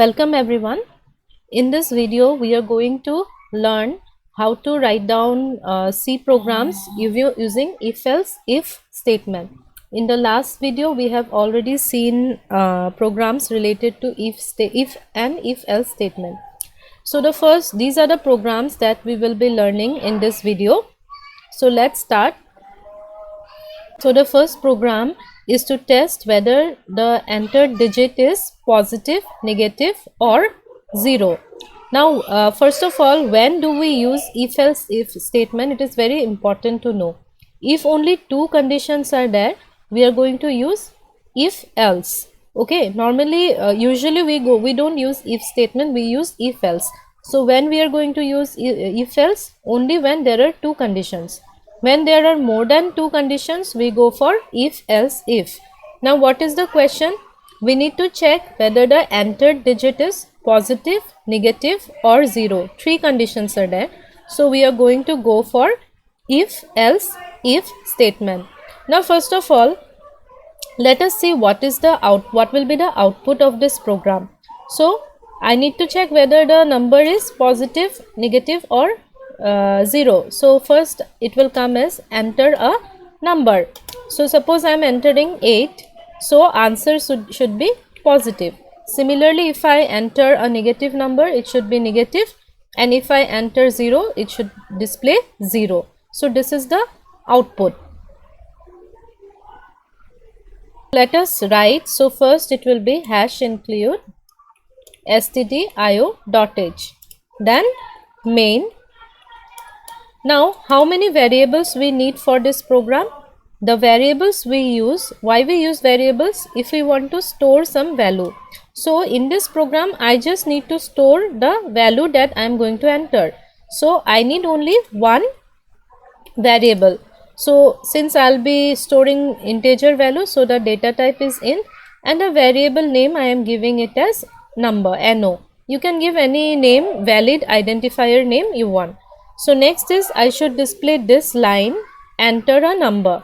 Welcome everyone. In this video we are going to learn how to write down C programs using if-else if statement. In the last video we have already seen programs related to if and if-else statement. So these are the programs that we will be learning in this video. So let's start. So the first program is to test whether the entered digit is positive, negative or 0. Now first of all, when do we use if-else if statement? It is very important to know. If only two conditions are there, we are going to use if-else. Okay, normally usually we don't use if statement, we use if-else. So when we are going to use if-else? Only when there are two conditions. When there are more than two conditions, we go for if-else if. Now what is the question? We need to check whether the entered digit is positive, negative or 0. Three conditions are there. So we are going to go for if-else if statement. Now first of all, let us see what will be the output of this program. So I need to check whether the number is positive, negative or 0. So first it will come as enter a number. So suppose I am entering 8, so answer should be positive. Similarly, if I enter a negative number, it should be negative, and if I enter 0, it should display 0. So this is the output. Let us write. So first it will be hash include stdio.h, then main. Now how many variables we need for this program? The variables we use, why we use variables? If we want to store some value. So in this program I just need to store the value that I am going to enter. So I need only one variable. So since I'll be storing integer value, so the data type is int, and the variable name I am giving it as number, no. You can give any name, valid identifier name you want. So next is I should display this line, enter a number.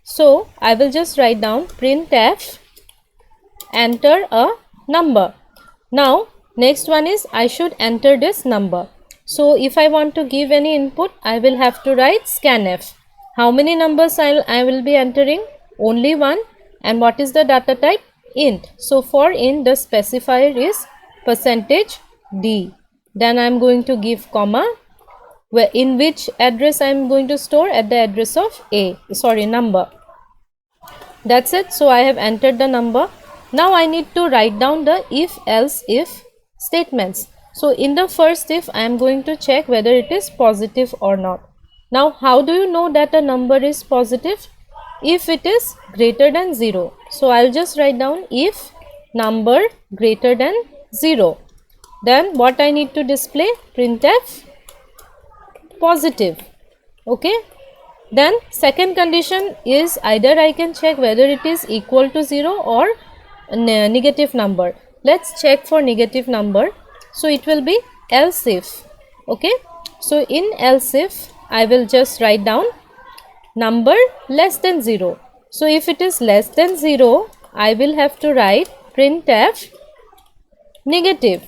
So I will just write down printf enter a number. Now next one is I should enter this number. So if I want to give any input, I will have to write scanf. How many numbers I will be entering? Only one. And what is the data type? Int. So for int the specifier is %d. Then I am going to give comma, where in which address I am going to store, at the address of number. That's it. So I have entered the number. Now I need to write down the if-else if statements. So in the first if, I am going to check whether it is positive or not. Now how do you know that a number is positive? If it is greater than 0. So I'll just write down if number greater than 0. Then what I need to display? Printf positive. Okay. Then second condition is either I can check whether it is equal to 0 or negative number. Let's check for negative number. So it will be else if. Okay. So in else if, I will just write down number less than 0. So if it is less than 0, I will have to write printf negative.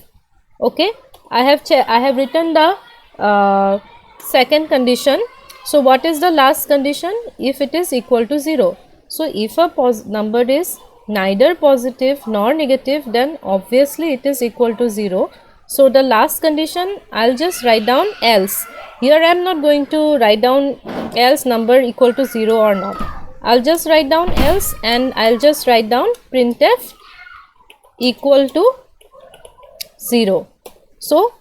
Okay, I have written the second condition. So what is the last condition? If it is equal to 0. So if a number is neither positive nor negative, then obviously it is equal to 0. So the last condition, I'll just write down else. Here I am not going to write down else number equal to 0 or not. I'll just write down else, and I'll just write down printf equal to 0. So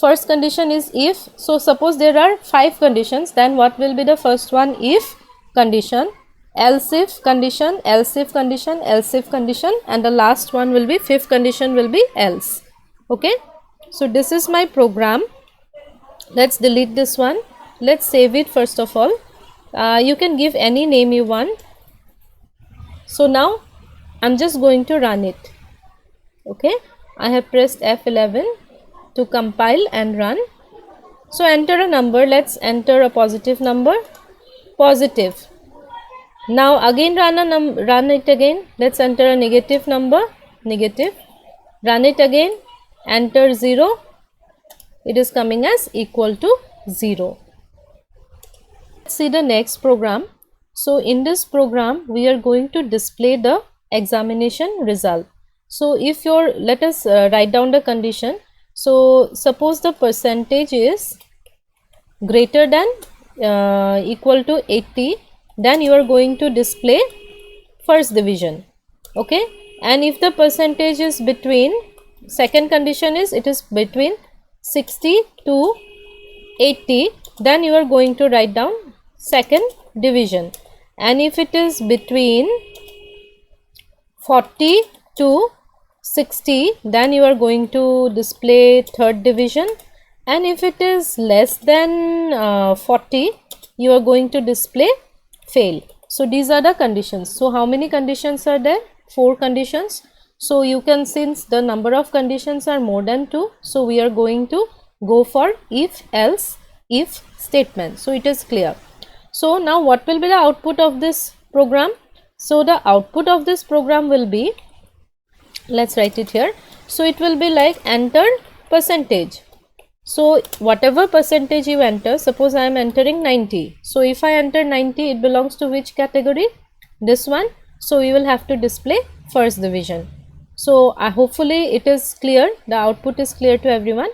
first condition is if. So suppose there are 5 conditions, then what will be the first one? If condition, else if condition, else if condition, else if condition, and the last one will be, fifth condition will be else. Okay. So this is my program. Let's delete this one. Let's save it first of all. You can give any name you want. So now I'm just going to run it. Okay. I have pressed F11 to compile and run. So enter a number. Let's enter a positive number. Positive. Now again run it again. Let's enter a negative number. Negative. run it again, enter 0, it is coming as equal to 0. Let's see the next program. So in this program we are going to display the examination result. So if your, let us write down the condition. So suppose the percentage is greater than equal to 80, then you are going to display first division. Okay, and if the percentage is between, second condition is it is between 60 to 80, then you are going to write down second division, and if it is between 40 to 60, then you are going to display third division, and if it is less than 40, you are going to display fail. So these are the conditions. So how many conditions are there? 4 conditions. So you can, since the number of conditions are more than 2, so we are going to go for if else if statement. So it is clear. So now what will be the output of this program? So the output of this program will be, let's write it here. So it will be like enter percentage. So whatever percentage you enter, suppose I am entering 90. So if I enter 90, it belongs to which category? This one. So we will have to display first division. So hopefully it is clear, the output is clear to everyone.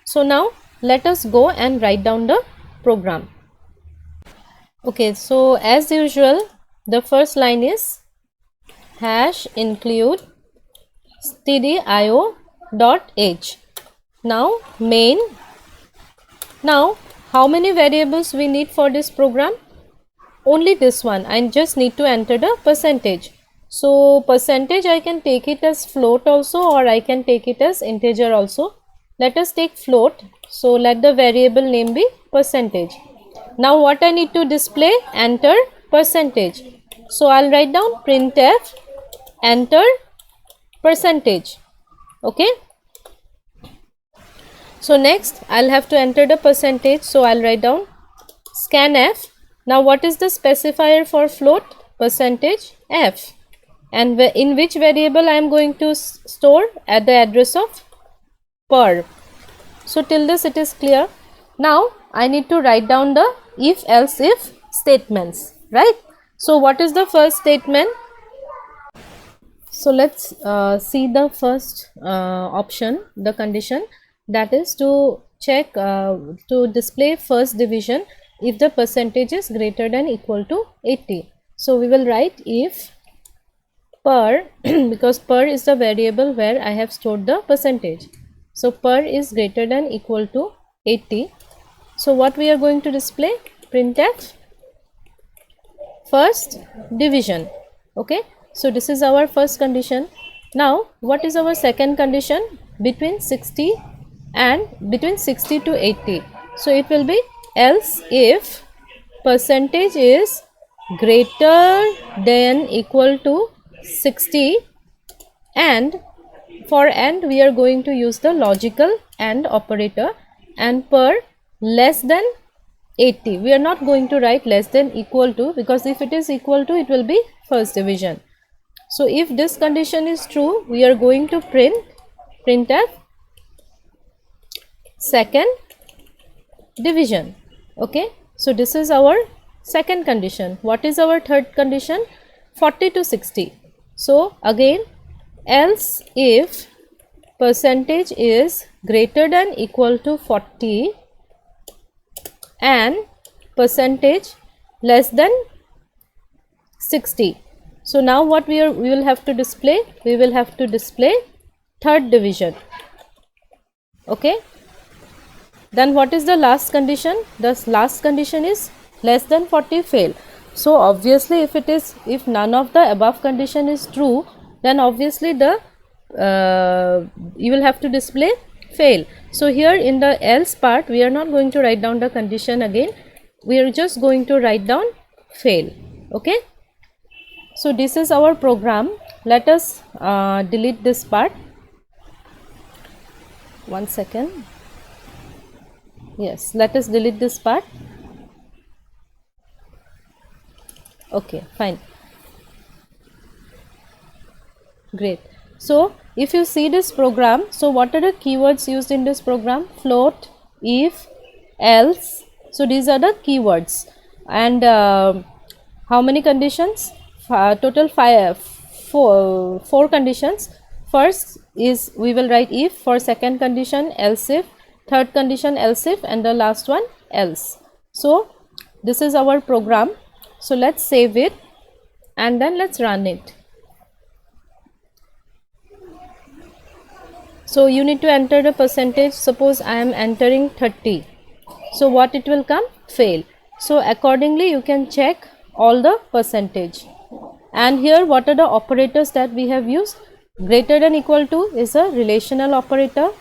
So now let us go and write down the program. Okay, so as usual, the first line is hash include stdio.h. Now main. Now how many variables we need for this program? Only this one. I just need to enter the percentage. So percentage, I can take it as float also, or I can take it as integer also. Let us take float. So let the variable name be percentage. Now what I need to display? Enter percentage. So I'll write down printf enter percentage. Okay. So next I'll have to enter the percentage. So I'll write down scanf. Now what is the specifier for float? Percentage f. And in which variable I am going to store? At the address of per. So till this it is clear. Now I need to write down the if else if statements, right? So what is the first statement? So let's see the first option, the condition, that is to check to display first division if the percentage is greater than equal to 80. So we will write if per because per is the variable where I have stored the percentage. So per is greater than equal to 80. So what we are going to display? Printf first division. Okay, so this is our first condition. Now what is our second condition? Between 60 to 80. So it will be else if percentage is greater than equal to 60, and for and we are going to use the logical and operator, and per less than 80. We are not going to write less than equal to, because if it is equal to, it will be first division. So if this condition is true, we are going to printf second division. Okay, so this is our second condition. What is our third condition? 40 to 60. So again, else if percentage is greater than equal to 40 and percentage less than 60. So now what we will have to display? We will have to display third division. Okay, then what is the last condition? The last condition is less than 40 fail. So obviously if none of the above condition is true, then obviously the you will have to display fail. So here in the else part, we are not going to write down the condition again, we are just going to write down fail. Okay, so this is our program. Let us delete this part. One second. Yes, let us delete this part. Okay, fine, great. So if you see this program, so what are the keywords used in this program? Float, if, else. So these are the keywords. And how many conditions? Total four conditions. First is we will write if, for second condition else if, third condition else if, and the last one else. So this is our program. So let's save it and then let's run it. So you need to enter the percentage. Suppose I am entering 30. So what it will come? Fail. So accordingly you can check all the percentage. And here what are the operators that we have used? Greater than equal to is a relational operator.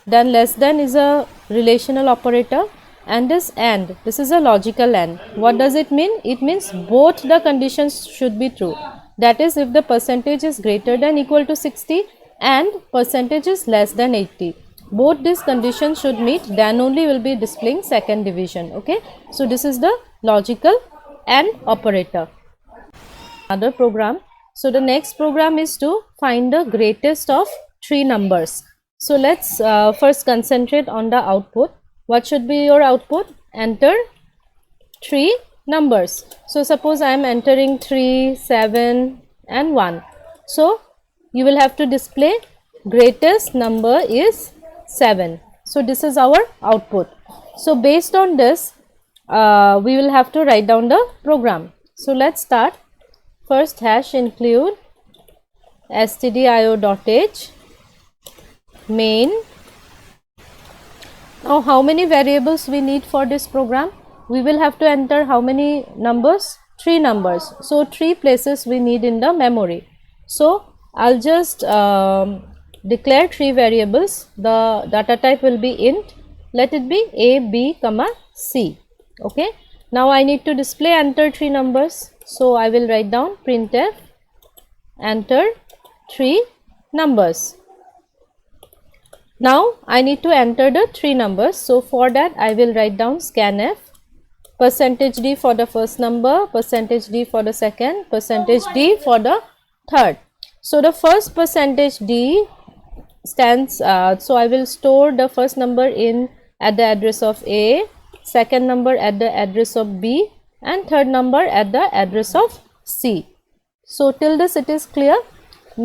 Then less than is a relational operator. And this AND, this is a logical AND. What does it mean? It means both the conditions should be true. That is, if the percentage is greater than equal to 60 and percentage is less than 80. Both these conditions should meet, then only will be displaying second division. Okay. So this is the logical AND operator. Another program. So the next program is to find the greatest of three numbers. So let's first concentrate on the output. What should be your output? Enter three numbers. So suppose I am entering 3, 7 and 1. So you will have to display greatest number is 7. So this is our output. So based on this we will have to write down the program. So let's start. First hash include stdio.h main. Now how many variables we need for this program? We will have to enter how many numbers? 3 numbers. So 3 places we need in the memory. So I'll just declare 3 variables. The data type will be int. Let it be a, b, comma, c. Okay. Now I need to display enter 3 numbers. So I will write down printf enter 3 numbers. Now I need to enter the 3 numbers. So for that I will write down scanf %d for the first number, %d for the second, %d for the third. So the first %d stands, so I will store the first number in at the address of A, second number at the address of B, and third number at the address of C. So till this it is clear.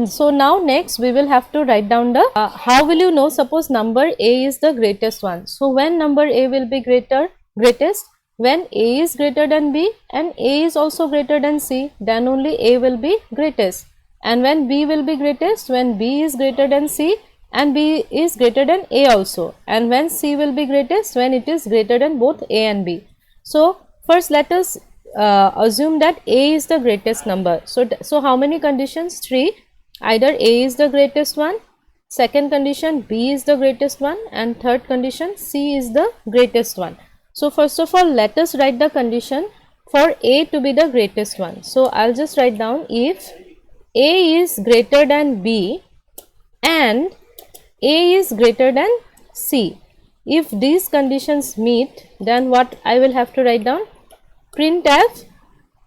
So now next we will have to write down the how will you know, suppose number A is the greatest one. So when number A will be greatest? When A is greater than B and A is also greater than C, then only A will be greatest. And when B will be greatest? When B is greater than C and B is greater than A also. And when C will be greatest? When it is greater than both A and B. So first let us assume that A is the greatest number. So how many conditions? 3. Either A is the greatest one, second condition B is the greatest one, and third condition C is the greatest one. So first of all let us write the condition for A to be the greatest one. So I'll just write down if A is greater than B and A is greater than C. If these conditions meet, then what I will have to write down? Printf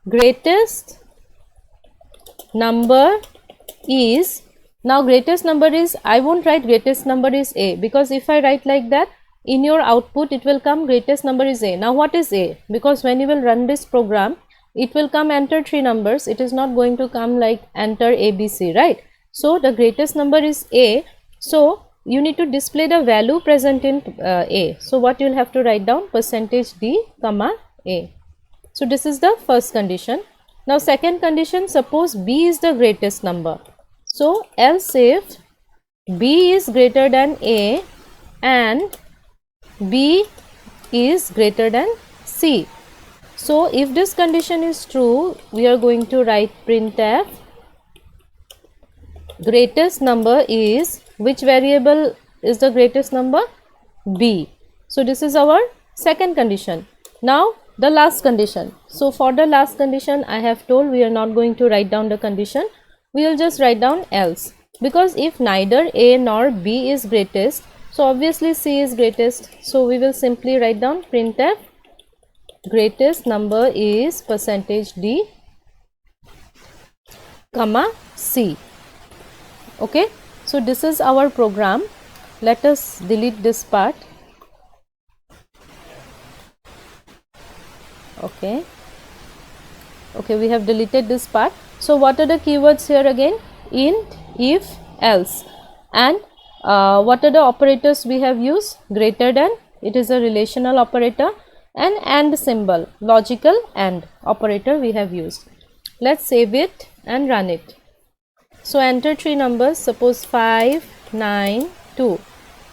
greatest number is, now greatest number is, I won't write greatest number is A, because if I write like that in your output it will come greatest number is A. Now what is A? Because when you will run this program it will come enter 3 numbers, it is not going to come like enter ABC, right? So the greatest number is A. So you need to display the value present in A. So what you will have to write down? %d comma A. So this is the first condition. Now second condition, suppose B is the greatest number. So else if B is greater than A and B is greater than C. So if this condition is true, we are going to write printf greatest number is, which variable is the greatest number? B. So this is our second condition. Now the last condition. So for the last condition I have told we are not going to write down the condition. We will just write down else, because if neither A nor B is greatest, so obviously C is greatest. So we will simply write down printf greatest number is %d comma C. Okay. So this is our program. Let us delete this part. Okay, we have deleted this part. So what are the keywords here again? Int, if, else, and what are the operators we have used? Greater than, it is a relational operator, and symbol, logical and operator we have used. Let's save it and run it. So enter three numbers, suppose 5, 9, 2.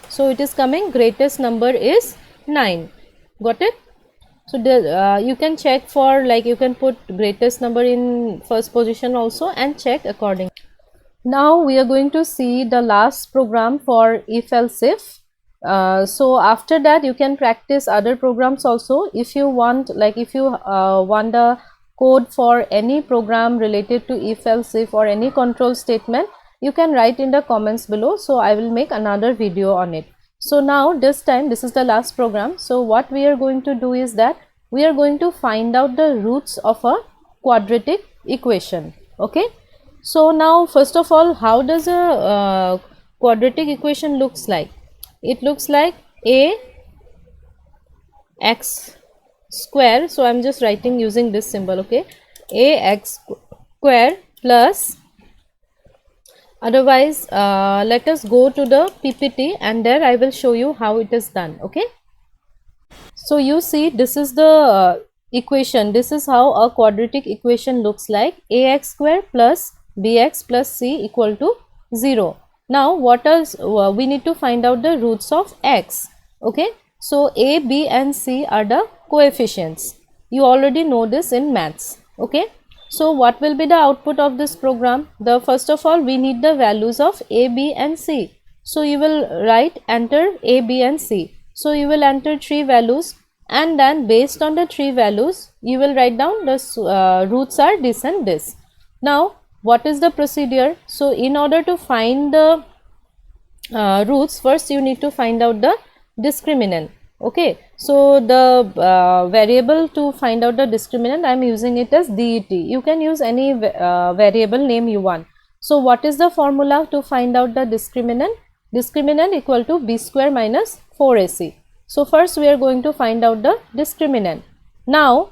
So it is coming, greatest number is 9. Got it? So you can check for, like, you can put greatest number in first position also and check accordingly. Now we are going to see the last program for if else if. So after that you can practice other programs also. If you want, like if you want the code for any program related to if else if or any control statement, you can write in the comments below. So I will make another video on it. So now this time, this is the last program. So what we are going to do is that we are going to find out the roots of a quadratic equation. Okay. So now first of all, how does a quadratic equation looks like? It looks like a x square. So I'm just writing using this symbol. Okay, a x square plus, otherwise let us go to the PPT and there I will show you how it is done. Okay, so you see, this is the equation. This is how a quadratic equation looks like. Ax square plus bx plus c equal to 0. Now what else? We need to find out the roots of x. Okay, so a, b and c are the coefficients. You already know this in maths. Okay, so what will be the output of this program? The first of all, we need the values of a, b and c. So you will write enter a, b and c. So you will enter three values, and then based on the three values you will write down the roots are this and this. Now what is the procedure? So in order to find the roots, first you need to find out the discriminant. Okay, so the variable to find out the discriminant, I am using it as det. You can use any variable name you want. So what is the formula to find out the discriminant? Discriminant equal to b square minus 4ac. So first we are going to find out the discriminant. Now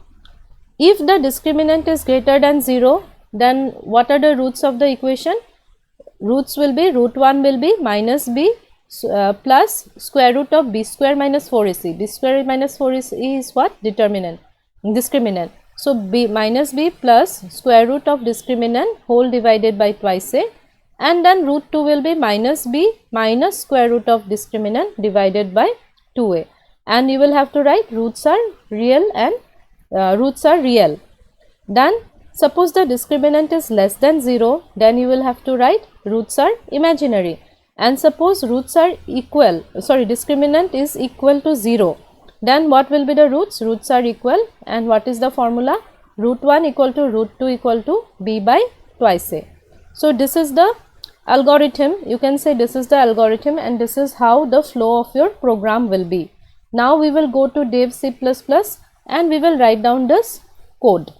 if the discriminant is greater than 0, then what are the roots of the equation? Roots will be, root 1 will be minus b plus square root of b square minus 4ac. b square minus 4ac is what? Determinant, discriminant. So b minus b plus square root of discriminant whole divided by twice a, and then root 2 will be minus b minus square root of discriminant divided by 2a, and you will have to write roots are real and roots are real. Then suppose the discriminant is less than 0, then you will have to write roots are imaginary. And suppose roots are equal, sorry, discriminant is equal to 0, then what will be the roots? Roots are equal, and what is the formula? Root 1 equal to root 2 equal to b by twice a. So this is the algorithm, you can say this is the algorithm, and this is how the flow of your program will be. Now we will go to dev C++ and we will write down this code.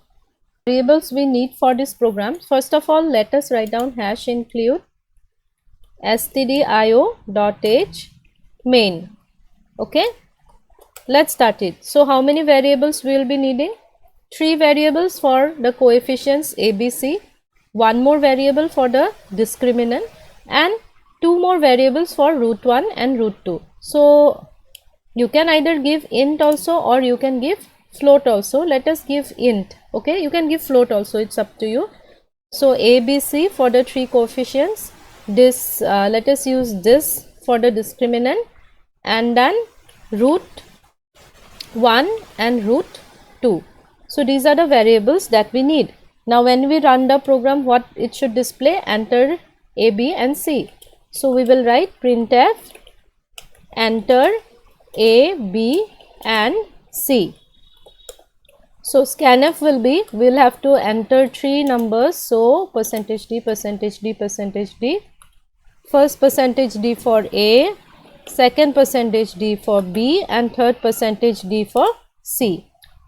Variables we need for this program. First of all, let us write down hash include stdio.h main. Okay, let's start it. So how many variables we will be needing? 3 variables for the coefficients a, b, c, 1 more variable for the discriminant, and 2 more variables for root 1 and root 2. So you can either give int also or you can give float also. Let us give int. Okay, you can give float also, it's up to you. So a, b, c for the 3 coefficients, this let us use this for the discriminant, and then root 1 and root 2. So these are the variables that we need. Now when we run the program, what it should display? Enter a, b and c. So we will write printf enter a, b and c. So scanf will be, we will have to enter 3 numbers. So percentage d, percentage d, percentage d. First percentage d for a, second percentage d for b, and third percentage d for c.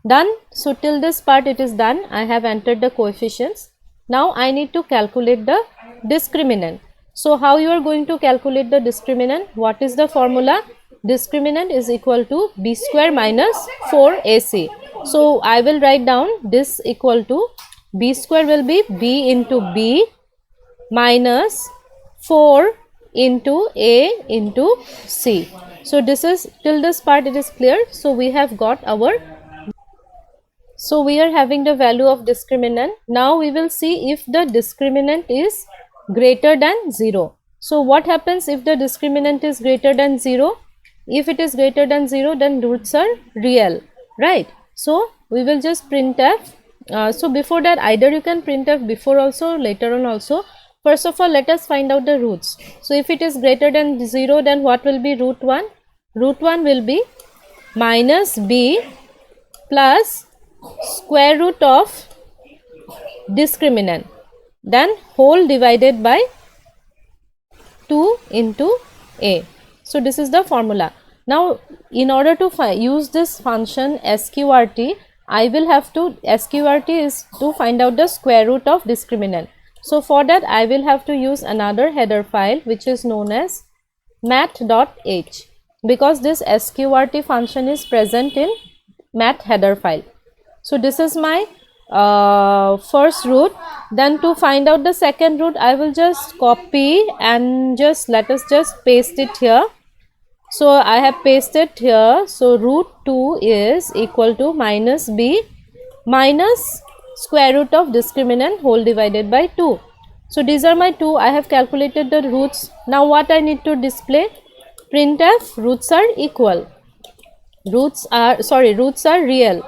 Done. So till this part it is done. I have entered the coefficients. Now I need to calculate the discriminant. So how you are going to calculate the discriminant? What is the formula? Discriminant is equal to b square minus 4ac. So I will write down this equal to b square will be b into b minus 4 into a into c. So this is, till this part it is clear. So we have got our, so we are having the value of discriminant. Now we will see if the discriminant is greater than 0. So what happens if the discriminant is greater than 0? If it is greater than 0, then roots are real, right? So we will just printf. So before that, either you can printf before also, later on also. First of all, let us find out the roots. So if it is greater than 0, then what will be root 1? Root 1 will be minus b plus square root of discriminant, then whole divided by 2 into a. So this is the formula. Now in order to use this function sqrt, I will have to, sqrt is to find out the square root of discriminant. So for that I will have to use another header file which is known as math.h, because this sqrt function is present in math header file. So this is my first root. Then to find out the second root, I will just copy and just let us just paste it here. So I have pasted here. So root 2 is equal to minus b minus square root of discriminant whole divided by 2. So these are my two. I have calculated the roots. Now what I need to display? Printf roots are equal. Roots are real.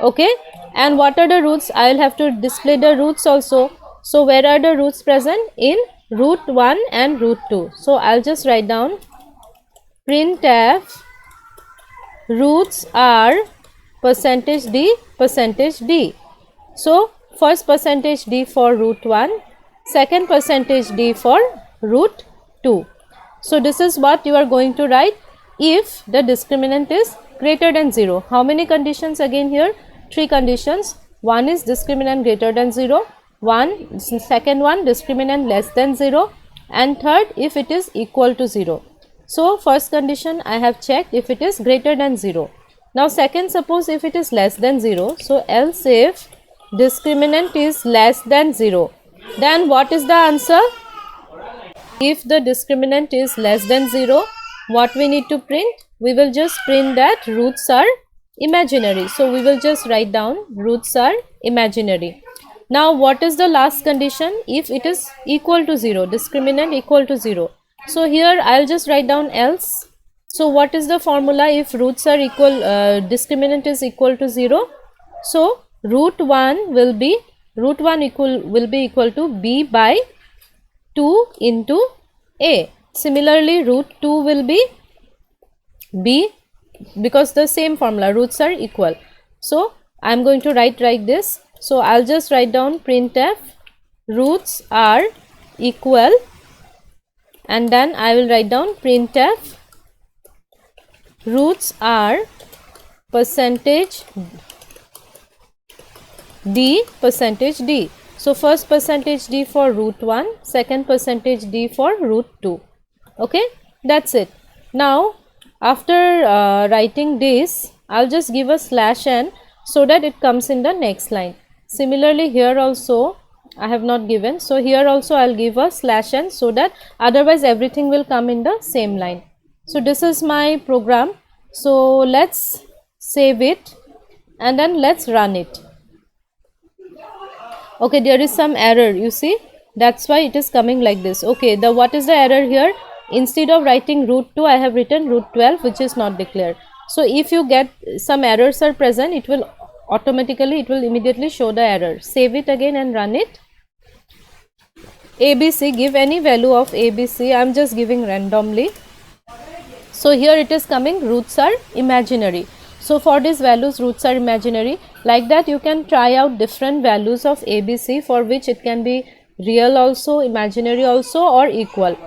Okay, and what are the roots? I will have to display the roots also. So where are the roots present? In root 1 and root 2. So I'll just write down printf roots are percentage d. So first percentage d for root 1, second percentage d for root 2. So this is what you are going to write if the discriminant is greater than 0. How many conditions again here? 3 conditions. One is discriminant greater than 0, second one discriminant less than 0, and third if it is equal to 0. So first condition I have checked if it is greater than 0. Now second, suppose if it is less than 0. So else if discriminant is less than 0, then what is the answer? If the discriminant is less than 0, what we need to print? We will just print that roots are imaginary. So we will just write down roots are imaginary. Now what is the last condition? If it is equal to 0, discriminant equal to 0. So here I'll just write down else. So what is the formula if roots are equal, discriminant is equal to 0? So root 1 will be equal to b by 2 into a. Similarly root 2 will be b, because the same formula, roots are equal. So I am going to write like this. So I'll just write down printf roots are equal, and then I will write down printf roots are percentage d. So first percentage d for root 1, second percentage d for root 2. Okay, that's it. Now after writing this, I'll just give a slash n so that it comes in the next line. Similarly here also I have not given, so here also I'll give a slash n so that otherwise everything will come in the same line. So this is my program. So let's save it and then let's run it. Okay, there is some error, you see, that's why it is coming like this. Okay, what is the error here? Instead of writing root 2, I have written root 12, which is not declared. So if you get some errors are present, it will immediately show the error. Save it again and run it. ABC, give any value of ABC. I am just giving randomly. So here it is coming roots are imaginary. So for these values roots are imaginary. Like that you can try out different values of ABC, for which it can be real also, imaginary also, or equal.